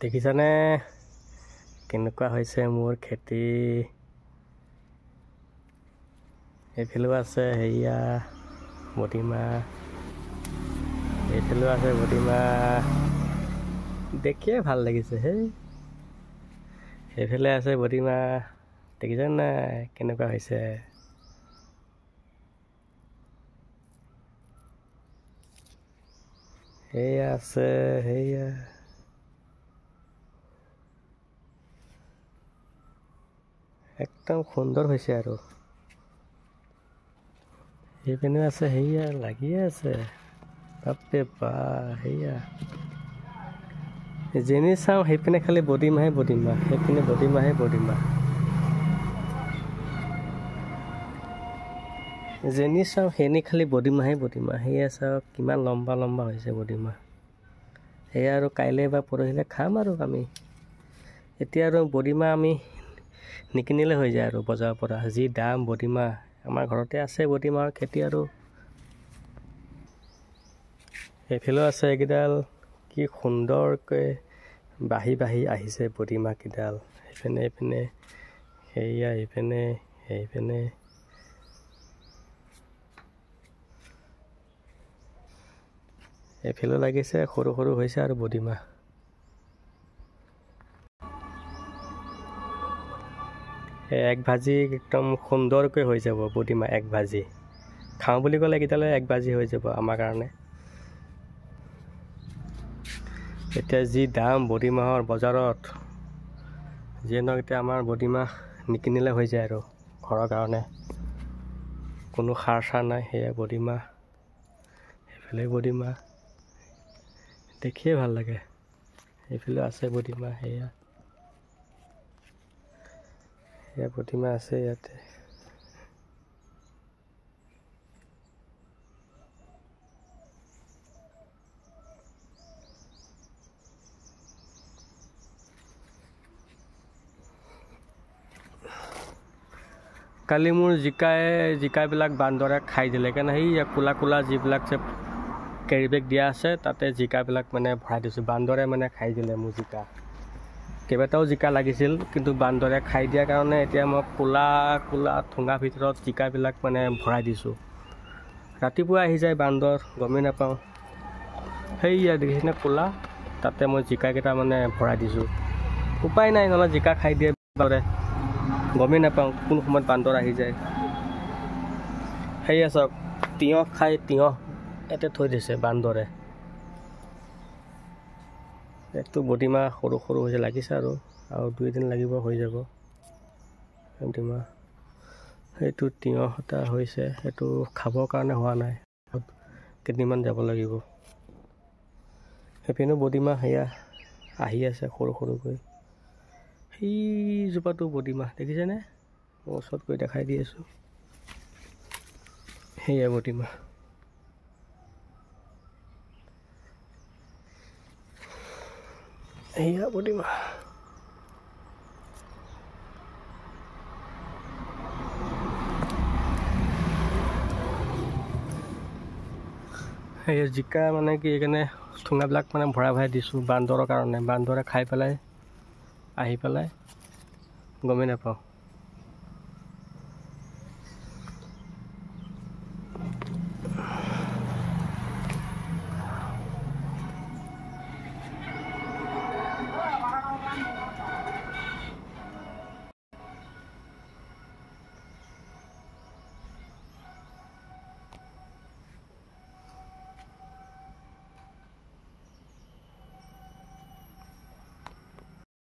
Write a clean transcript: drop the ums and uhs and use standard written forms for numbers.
দেখিছানে কেনেকুৱা হৈছে মোৰ খেতি। এইফালেও আছে হেৰিয়া বডিমাহ, এইফালেও আছে বডিমাহ, দেখিয়ে ভাল লাগিছে হেই। সেইফালে আছে বডিমাহ, দেখিছানে নাই কেনেকুৱা হৈছে। সেয়া আছে সেয়া, একদম সুন্দৰ হৈছে আৰু। সেইপিনে আছে সেয়া লাগিয়ে আছে, বাপৰে বা সেয়া যেনি চাওঁ সেইপিনে খালি বডিমাহে বডিমাহ, সেইপিনে বডিমাহে বডিমাহ, যেনি চাওঁ সেইনি খালি বডিমাহে বডিমাহ। সেয়া চাওক কিমান লম্বা লম্বা হৈছে বডিমাহ। সেয়া আৰু কাইলৈ বা পৰহিলৈ খাম আৰু আমি। এতিয়া আৰু বডিমাহ আমি নিকিনিলে হৈ যায় আৰু বজাৰৰ পৰা, যি দাম বডিমাহ। আমাৰ ঘৰতে আছে বডিমাহৰ খেতি আৰু। এইফালেও আছে এইকেইডাল, কি সুন্দৰকৈ বাঢ়ি বাঢ়ি আহিছে বডিমাহকেইডাল। সেইপিনে এইপিনে সেয়া, এইপিনে সেইপিনে এইফালেও লাগিছে, সৰু সৰু হৈছে আৰু বডিমাহ। এক ভাজি একদম সুন্দৰকৈ হৈ যাব বডিমাহ, এক ভাজি খাওঁ বুলি ক'লে কেতিয়ালৈ এক ভাজি হৈ যাব আমাৰ কাৰণে। এতিয়া যি দাম বডিমাহৰ বজাৰত, যিয়ে নহওক এতিয়া আমাৰ বডিমাহ নিকিনিলে হৈ যায় আৰু ঘৰৰ কাৰণে, কোনো সাৰ চাৰ নাই। সেয়া বডিমাহ, সেইফালে বডিমাহ, দেখিয়ে ভাল লাগে। এইফালে আছে বডিমাহ, সেয়া সেয়া বডিমাহ আছে ইয়াতে। কালি মোৰ জিকাবিলাক বান্দৰে খাই দিলে, সেইকাৰণে সেই কোলা কোলা যিবিলাক যে কেৰি বেগ দিয়া আছে তাতে জিকাবিলাক মানে ভৰাই দিছোঁ। বান্দৰে মানে খাই দিলে মোৰ জিকা। কেইবাটাও জিকা লাগিছিল, কিন্তু বান্দৰে খাই দিয়াৰ কাৰণে এতিয়া মই কোলা কোলা ঠোঙাৰ ভিতৰত জিকাবিলাক মানে ভৰাই দিছোঁ। ৰাতিপুৱা আহি যায় বান্দৰ, গমেই নাপাওঁ। সেইয়া দেখিছেনে কোলা, তাতে মই জিকাকেইটা মানে ভৰাই দিছোঁ। উপায় নাই, নহ'লে জিকা খাই দিয়ে বান্দৰে, গমেই নাপাওঁ কোন সময়ত বান্দৰ আহি যায়। সেয়া চাওক, তিয়ঁহ খাই তিয়ঁহ ইয়াতে থৈ দিছে বান্দৰে। এইটো বডিমাহ সৰু সৰু হৈছে, লাগিছে আৰু 2 দিন লাগিব, হৈ যাব বডিমাহ। সেইটো তিয়ঁহ এটা হৈছে, সেইটো খাবৰ কাৰণে হোৱা নাই, কেইদিনমান যাব লাগিব। সেইপিনেও বডিমাহ সেয়া আহি আছে সৰু সৰুকৈ। সেইজোপাটো বডিমাহ দেখিছেনে, মই ওচৰত গৈ দেখাই দি আছোঁ। সেয়া বডিমাহ, সেয়া বডিমাহ। সেই জিকা মানে কি, সেইকাৰণে ঠোঙাবিলাক মানে ভৰাই ভৰাই দিছোঁ বান্দৰৰ কাৰণে। বান্দৰে খাই পেলাই আহি পেলাই, গমেই নাপাওঁ।